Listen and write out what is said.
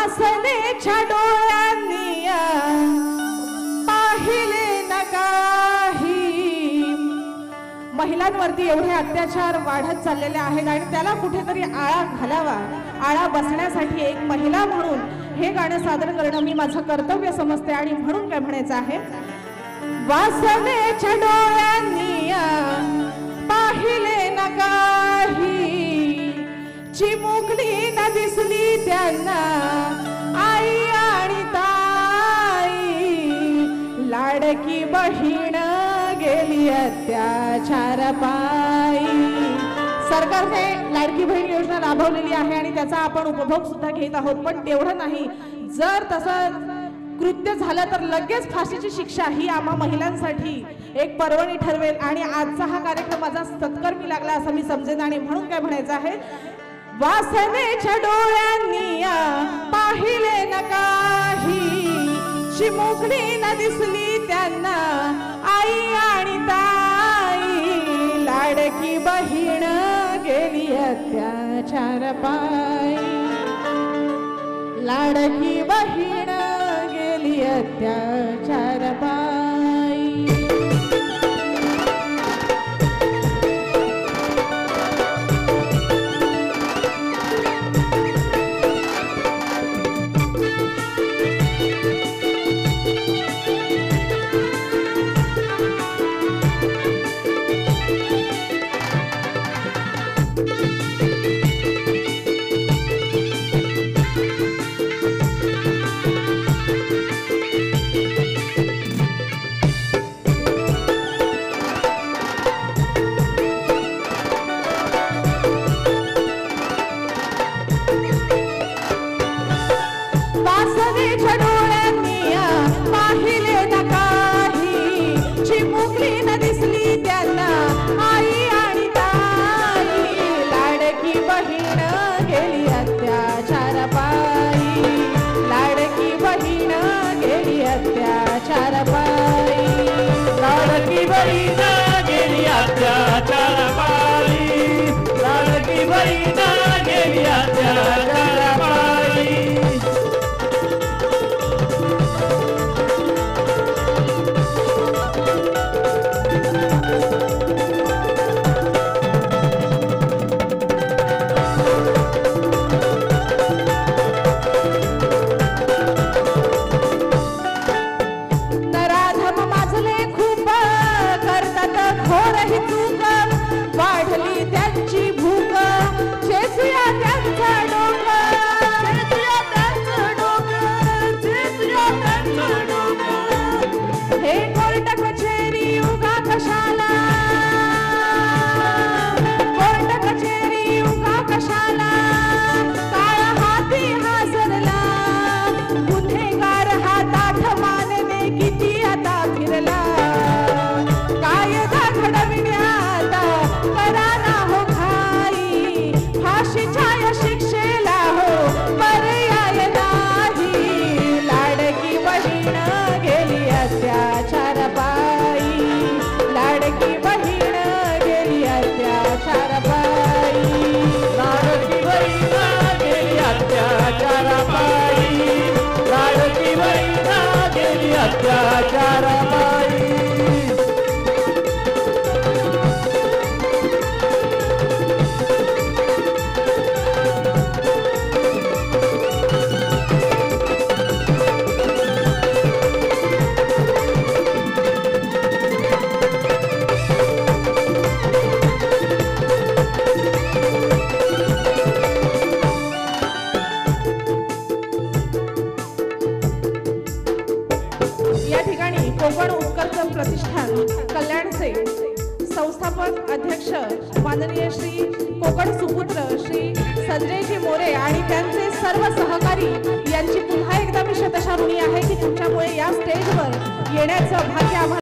वासनेच्या डोळ्यांनी पाहिले न काही। महिलांवरती एवढे अत्याचार वाढत चाललेले आहेत आणि त्याला कुठेतरी आळा घालावा, आळा बसण्यासाठी एक महिला म्हणून हे गाणं सादर करणं मी माझं कर्तव्य समजते आणि म्हणून काय म्हणायचं आहे, वासनेच्या डोळ्यांनी पाहिले न काही, चिमुकली न दिसली त्यांना आई आणि ताई, लाडकी बहीण गेली अत्याचार पायी। सरकारने लाडकी बहीण योजना राबवलेली आहे आणि त्याचा आपण उपभोग सुद्धा घेत आहोत, पण तेवढं नाही, जर तसं कृत्य झालं तर लगेच फाशीची शिक्षा ही आम्हा महिलांसाठी एक पर्वणी ठरवेल आणि आजचा हा कार्यक्रम माझा सत्कर्मी लागला असं मी समजेन आणि म्हणून काय म्हणायचं आहे, वासनेच्या डोळ्यांनी पाहिले न काही, चिमुकली न दिसली त्यांना आई आणि ताई, लाडकी बहीण गेली अत्याचार पायी, लाडकी बहीण गेली अत्याचार पायी। वासनेच्या डोळ्यांनी पाहिले न काही, चिमुकली न दिसली त्यांना आई आणि ताई, लाडकी बहीण गेली अत्याचार पायी, लाडकी बहीण गेली अत्याचार पायी, लाडकी बहीण गेली अत्याचार पायी, लाडकी बहीण गेली अत्याचार पायी। नराधम माजले खूप करतात घोर ही चूक, वाढली त्यांची भूक, चेचूया त्यांचं डोकं, चेचूया त्यांचं डोकं, चेचूया त्यांचं डोकं, हे कोर्ट कचेरी उगा कशाला, कोर्ट कचेरी उगा कशाला, काळा हाती हासरला, गुन्हेगार हा ताठ मानने किती आता फिरला, कायदा घडविण्यात करा ना हो घाई, फाशीच्या या शिक्षेला हो पर्याय नाही, लाडकी बहीण गेली अत्याचार पायी, लाडकी बहीण गेली अत्याचार पायी, लाडकी बहीण गेली अत्याचार पायी, लाडकी बहीण गेली अत्याचार पायी। या ठिकाणी कोकण उत्कर्ष प्रतिष्ठान कल्याणचे संस्थापक अध्यक्ष माननीय श्री कोकण सुपुत्र श्री संजयजी मोरे आणि त्यांचे सर्व सहकारी यांची पुन्हा एकदा मी शतशः ऋणी आहे की तुमच्यामुळे या स्टेजवर येण्याचं भाग्य आम्हाला